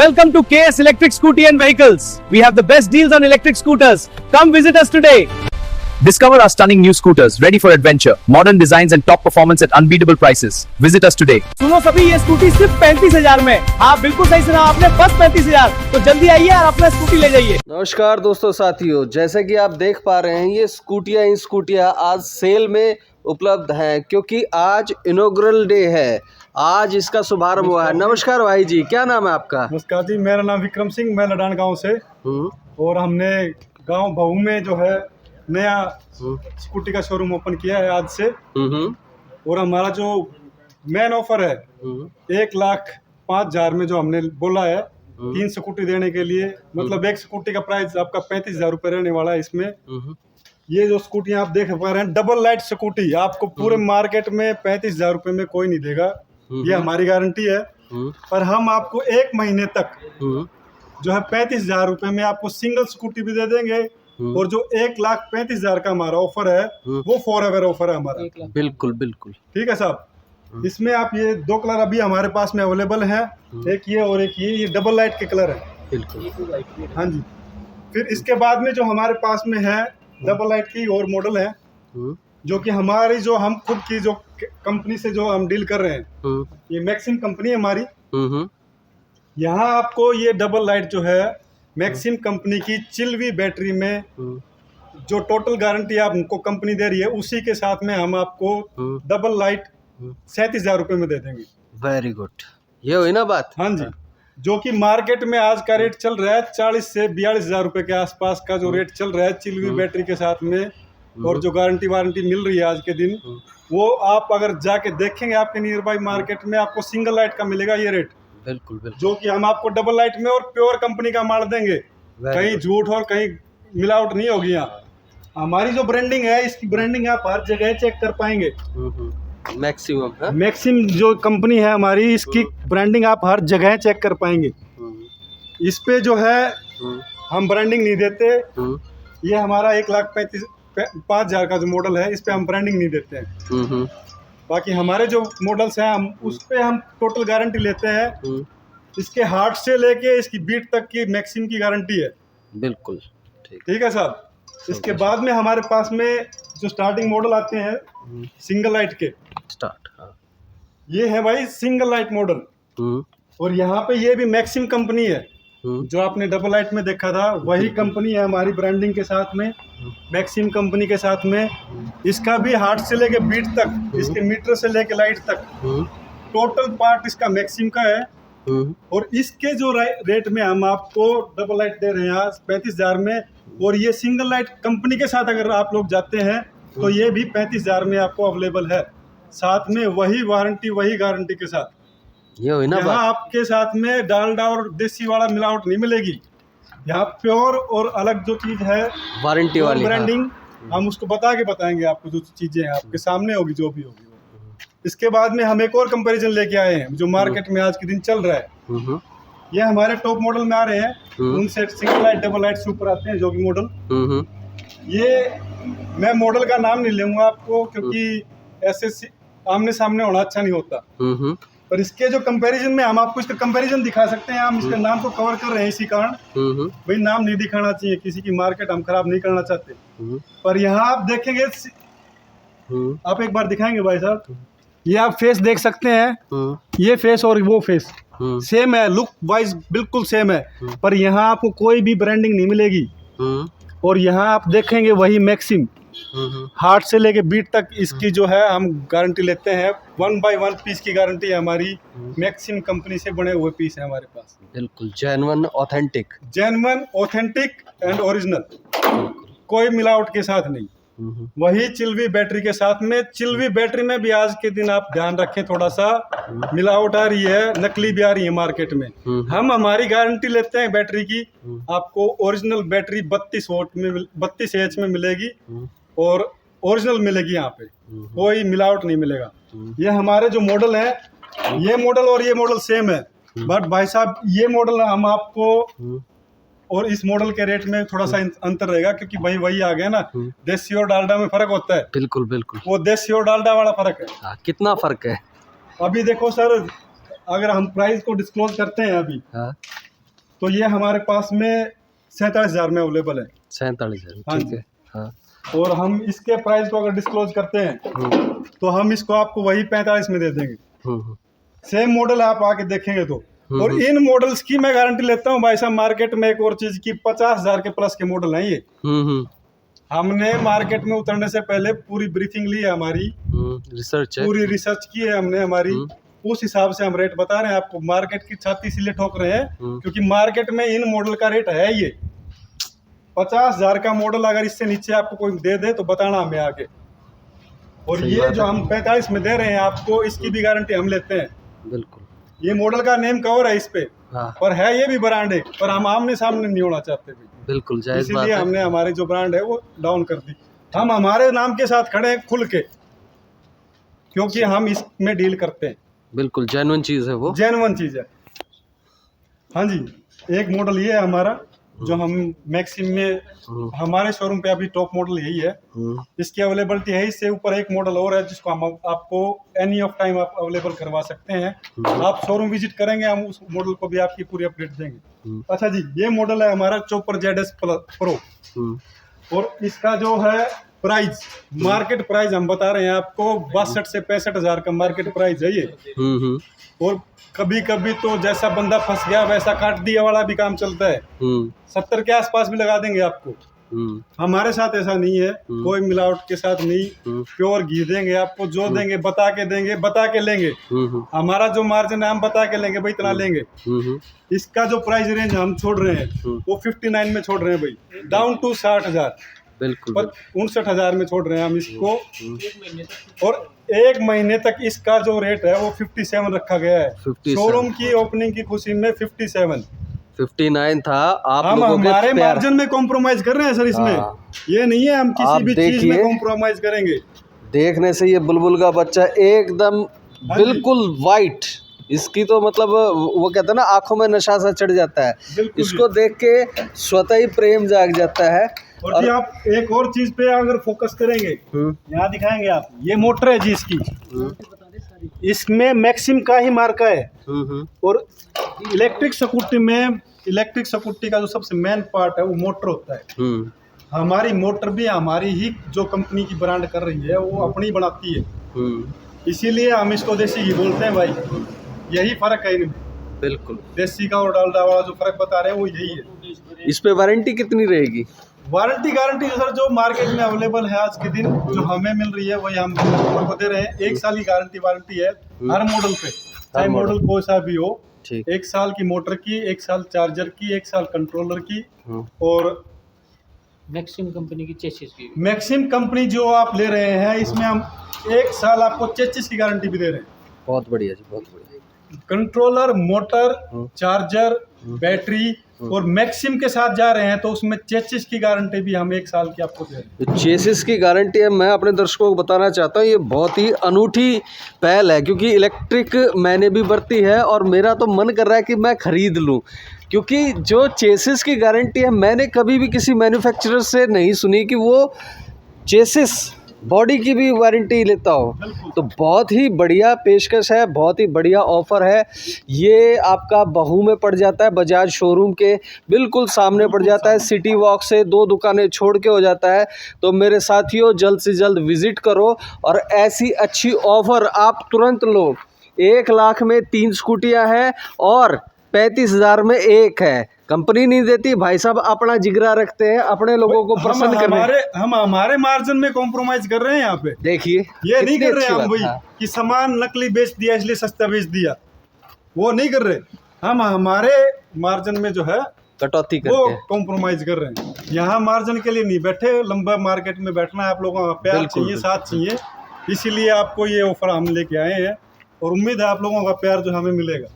Welcome to KS Electric Scooty and Vehicles. We have the best deals on electric scooters. Come visit us today. Discover our stunning new scooters, ready for adventure, modern designs and top performance at unbeatable prices. Visit us today. सुनो सभी, ये scooty सिर्फ 35,000 में। हाँ, बिल्कुल सही सुना आपने, बस 35,000। तो जल्दी आइए और अपना स्कूटी ले जाइए। नमस्कार दोस्तों साथियों, जैसे कि आप देख पा रहे हैं ये स्कूटियाँ आज सेल में उपलब्ध हैं क्योंकि आज इनॉग्रल डे है। आज इसका शुभारंभ हुआ है। नमस्कार भाई जी, क्या नाम है आपका? नमस्कार जी, मेरा नाम विक्रम सिंह, मैं लडान गांव से। और हमने गांव बहू में जो है नया स्कूटी का शोरूम ओपन किया है आज से। और हमारा जो मेन ऑफर है 1,05,000 में जो हमने बोला है 3 स्कूटी देने के लिए, मतलब एक स्कूटी का प्राइस आपका 35,000 रुपये रहने वाला है। इसमें ये जो स्कूटियाँ आप देख पा रहे हैं, डबल लाइट स्कूटी, आपको पूरे मार्केट में 35,000 रुपये में कोई नहीं देगा, ये हमारी गारंटी है। पर हम आपको 1 महीने तक जो है 35,000 रुपये में आपको सिंगल स्कूटी भी दे देंगे। और जो 1,35,000 का हमारा ऑफर है वो फॉरएवर ऑफर है हमारा। बिल्कुल बिल्कुल ठीक है साहब। इसमें आप ये 2 कलर अभी हमारे पास में अवेलेबल है, एक ये और एक ये डबल लाइट के कलर है। बिल्कुल हाँ जी। फिर इसके बाद में जो हमारे पास में है डबल लाइट की और मॉडल है, जो कि हमारी जो हम खुद की जो कंपनी से जो हम डील कर रहे हैं, ये मैक्सिम कंपनी है हमारी। यहाँ आपको ये डबल लाइट जो है मैक्सिम कंपनी की चिलवी बैटरी में जो टोटल गारंटी आपको कंपनी दे रही है, उसी के साथ में हम आपको डबल लाइट 37,000 रुपये में दे देंगे। वेरी गुड, ये हुई ना बात। हाँ जी। जो कि मार्केट में आज का रेट चल रहा है 40 से 42,000 रुपये के आसपास का जो रेट चल रहा है चिलवी बैटरी के साथ में। और जो गारंटी वारंटी मिल रही है आज के दिन, वो आप अगर जाके देखेंगे आपके नियर बाई मार्केट में आपको सिंगल लाइट का मिलेगा ये रेट। बिल्कुल बिल्कुल। जो कि हम आपको डबल लाइट में और प्योर कंपनी का माल देंगे, कहीं झूठ और कहीं मिलावट नहीं होगी। यहाँ हमारी जो ब्रांडिंग है, इसकी ब्रांडिंग आप हर जगह चेक कर पाएंगे। मैक्सिमम मैक्सिम जो कंपनी है हमारी, इसकी ब्रांडिंग आप हर जगह चेक कर पाएंगे। इस पे जो है हम ब्रांडिंग नहीं देते। ये हमारा 1,35,000 का जो मॉडल है, इस पे हम ब्रांडिंग नहीं देते हैं। बाकी हमारे जो मॉडल्स हैं हम उस पे हम टोटल गारंटी लेते हैं। इसके हार्ट से लेके इसकी बीट तक की मैक्सिम की गारंटी है। बिल्कुल ठीक है साहब। इसके बाद में हमारे पास में जो स्टार्टिंग मॉडल आते हैं सिंगल लाइट के स्टार्ट, ये है भाई सिंगल लाइट मॉडल। और यहाँ पे ये भी मैक्सिम कंपनी है, जो आपने डबल लाइट में देखा था वही कंपनी है हमारी ब्रांडिंग के साथ में, मैक्सिम कंपनी के साथ में। इसका भी हार्ट से लेके बीट तक, इसके मीटर से लेके लाइट तक टोटल पार्ट इसका मैक्सिम का है। और इसके जो रेट में हम आपको डबल लाइट दे रहे हैं 35,000 में, और ये सिंगल लाइट कंपनी के साथ अगर आप लोग जाते हैं तो ये भी 35,000 में आपको अवेलेबल है, साथ में वही वारंटी वही गारंटी के साथ। ये हुई ना यहाँ बात। आपके साथ में डालडा और देसी वाला मिलावट नहीं मिलेगी। यहाँ प्योर और अलग जो चीज है वारंटी वाली ब्रांडिंग, हम उसको बताएंगे आपको। जो चीजें हैं आपके सामने होगी, जो भी होगी। इसके बाद में हम एक और कंपैरिजन लेके आए हैं जो मार्केट में आज के दिन चल रहा है। ये हमारे टॉप मॉडल में आ रहे हैं, उनसे single light double light super आते हैं जो कि मॉडल। ये मैं मॉडल का नाम नहीं लूंगा आपको, क्योंकि ऐसे आमने सामने होना अच्छा नहीं होता। पर इसके जो कंपैरिजन में हम आपको इसका कंपैरिजन दिखा सकते हैं। हम इसके नाम को कवर कर रहे हैं इसी कारण, भाई नाम नहीं दिखाना चाहिए, किसी की मार्केट हम खराब नहीं करना चाहते। पर यहाँ आप देखेंगे, आप एक बार दिखाएंगे भाई साहब, ये आप फेस देख सकते हैं। ये फेस और वो फेस सेम है, लुक वाइज बिल्कुल सेम है, पर यहाँ आपको कोई भी ब्रांडिंग नहीं मिलेगी। और यहाँ आप देखेंगे वही मैक्सिम, हार्ट से लेके बीट तक इसकी जो है हम गारंटी लेते हैं। 1 बाय 1 पीस की गारंटी है हमारी, मैक्सिम कंपनी से बने हुए पीस है हमारे पास। बिल्कुल जेन्युइन ऑथेंटिक एंड ओरिजिनल, कोई मिलावट के साथ नहीं। वही चिलवी बैटरी के साथ में। चिलवी बैटरी में भी आज के दिन आप ध्यान रखें, थोड़ा सा मिलावट आ रही है, नकली भी आ रही है मार्केट में। हम हमारी गारंटी लेते हैं बैटरी की, आपको ओरिजिनल बैटरी 32 एच में मिलेगी और ओरिजिनल मिलेगी। यहाँ पे कोई मिलावट नहीं मिलेगा। ये हमारे जो मॉडल है, ये मॉडल और ये मॉडल सेम है, बट भाई साहब ये मॉडल हम आपको और इस मॉडल के रेट में थोड़ा सा अंतर रहेगा, क्योंकि भाई वही आ गया ना, देसी और डालडा में फर्क होता है। बिल्कुल बिल्कुल, वो देसी और डालडा वाला फर्क है। कितना फर्क है? अभी देखो सर, अगर हम प्राइस को डिस्क्लोज करते हैं अभी, तो ये हमारे पास में 47,000 में अवेलेबल है। 47,000, हाँ ठीक जी। है। हाँ। और हम इसके प्राइस को अगर डिस्क्लोज करते हैं तो हम इसको आपको वही 45 में दे देंगे। हम्म, सेम मॉडल आप आके देखेंगे तो। और इन मॉडल्स की मैं गारंटी लेता हूँ भाई साहब, मार्केट में एक और चीज की 50,000 के प्लस के मॉडल हैं ये। हमने मार्केट में उतरने से पहले पूरी ब्रीफिंग ली है हमारी, रिसर्च है। पूरी रिसर्च की है हमने हमारी, उस हिसाब से हम रेट बता रहे हैं आपको। मार्केट की छाती इसलिए ठोक रहे हैं क्योंकि मार्केट में इन मॉडल का रेट है ये 50,000 का मॉडल। अगर इससे नीचे आपको कोई दे दे तो बताना हमें आगे। और सही ये बात जो है। हम 45 में दे रहे हैं आपको, इसकी भी गारंटी हम लेते हैं। बिल्कुल। ये मॉडल का नेम कवर है इस पे, हाँ, पर है ये भी ब्रांड है, पर हम आमने सामने नहीं होना चाहते भाई, बिल्कुल जायज बात इसीलिए है। हमने हमारी जो ब्रांड है वो डाउन कर दी। हम हमारे नाम के साथ खड़े हैं खुल के, क्योंकि हम इसमें डील करते हैं, बिल्कुल जेन्युइन चीज है वो। जेन्युइन चीज है। हाँ जी, एक मॉडल ये है हमारा जो हम मैक्सिम में हमारे शोरूम पे अभी टॉप मॉडल यही है। इसकी अवेलेबिलिटी है। इससे ऊपर एक मॉडल और है जिसको हम आपको एनी ऑफ टाइम आप अवेलेबल करवा सकते हैं। आप शोरूम विजिट करेंगे, हम उस मॉडल को भी आपकी पूरी अपडेट देंगे। अच्छा जी, ये मॉडल है हमारा चॉपर ZS प्रो। और इसका जो है प्राइस, मार्केट प्राइस हम बता रहे हैं आपको 62 से 65,000 का मार्केट प्राइस है ये। और कभी कभी तो जैसा बंदा फंस गया वैसा काट दिया वाला भी काम चलता है। 70 के आसपास भी लगा देंगे आपको। हमारे साथ ऐसा नहीं है, कोई मिलावट के साथ नहीं, प्योर घी देंगे आपको। जो देंगे बता के लेंगे। हमारा जो मार्जिन है हम बता के लेंगे भाई, इतना लेंगे। इसका जो प्राइस रेंज हम छोड़ रहे हैं वो 59 में छोड़ रहे हैं भाई, डाउन टू 60,000, बिल्कुल। पर 59,000 में छोड़ रहे हैं हम इसको। और एक महीने तक इसका जो रेट है वो 57 रखा गया है। 57। शोरूम की ओपनिंग की खुशी में 57। 59 था। आप हम लोगों के हमारे प्यार। मार्जिन में कॉम्प्रोमाइज कर रहे हैं सर इसमें। हाँ। ये नहीं है हम आप किसी भी चीज में देखिए, कॉम्प्रोमाइज करेंगे। देखने से ये बुलबुल का बच्चा एकदम हाँ जी। बिल्कुल वाइट, इसकी तो मतलब वो कहते हैं ना, आंखों में नशा सा चढ़ जाता है। बिल्कुल इसको देख के स्वतः ही प्रेम जाग जाता है। और जी आप एक और चीज पे अगर फोकस करेंगे, यहाँ दिखाएंगे आप, ये मोटर है जी इसकी, इसमें मैक्सिम का ही मार्का है। और इलेक्ट्रिक स्कूटी का जो सबसे मेन पार्ट है वो मोटर होता है। हमारी मोटर भी हमारी ही जो कंपनी की ब्रांड कर रही है वो अपनी बनाती है, इसीलिए हम इसको देसी घी बोलते हैं भाई। यही फर्क है इनमें, बिल्कुल। देसी का और डालडा वाला जो फर्क बता रहे हैं वो यही है। इस पे वारंटी कितनी रहेगी? वारंटी गारंटी सर जो मार्केट में अवेलेबल है आज के दिन, जो हमें मिल रही है वही हम कस्टमर को दे रहे हैं। 1 साल की गारंटी वारंटी है हर मॉडल पे, चाहे मॉडल कोई सा भी हो। ठीक। 1 साल की मोटर की, 1 साल चार्जर की, 1 साल कंट्रोलर की। और मैक्सिम कंपनी की चेसिस की। मैक्सिम कंपनी जो आप ले रहे हैं इसमें हम 1 साल आपको चेसिस की गारंटी भी दे रहे हैं। बहुत बढ़िया जी, बहुत बढ़िया। कंट्रोलर, मोटर, चार्जर, बैटरी और मैक्सिम के साथ जा रहे हैं तो उसमें चेसिस की गारंटी भी हम 1 साल की आपको दे रहे हैं। चेसिस की गारंटी है। मैं अपने दर्शकों को बताना चाहता हूँ ये बहुत ही अनूठी पहल है, क्योंकि इलेक्ट्रिक मैंने भी बरती है और मेरा तो मन कर रहा है कि मैं ख़रीद लूँ, क्योंकि जो चेसिस की गारंटी है मैंने कभी भी किसी मैन्युफैक्चरर से नहीं सुनी कि वो चेसिस बॉडी की भी वारंटी लेता हो। तो बहुत ही बढ़िया पेशकश है, बहुत ही बढ़िया ऑफ़र है। ये आपका बहू में पड़ जाता है, बजाज शोरूम के बिल्कुल सामने पड़ जाता है, सिटी वॉक से 2 दुकानें छोड़ के हो जाता है। तो मेरे साथियों जल्द से जल्द विज़िट करो और ऐसी अच्छी ऑफ़र आप तुरंत लो। 1 लाख में 3 स्कूटियाँ हैं और 35,000 में 1 है। कंपनी नहीं देती, भाई साहब अपना जिगरा रखते हैं, अपने लोगों को पसंद करने। हम हमारे मार्जिन में कॉम्प्रोमाइज कर रहे हैं यहाँ पे। देखिए ये नहीं कर रहे हैं हम बात। भाई कि सामान नकली बेच दिया इसलिए सस्ता बेच दिया, वो नहीं कर रहे। हम हमारे मार्जिन में जो है कटौती वो करके कॉम्प्रोमाइज कर रहे हैं। यहाँ मार्जिन के लिए नहीं बैठे, लंबा मार्केट में बैठना है। आप लोगों का प्यार बिल्कुल, चाहिए, साथ चाहिए, इसीलिए आपको ये ऑफर हम लेके आए हैं और उम्मीद है आप लोगों का प्यार जो हमें मिलेगा।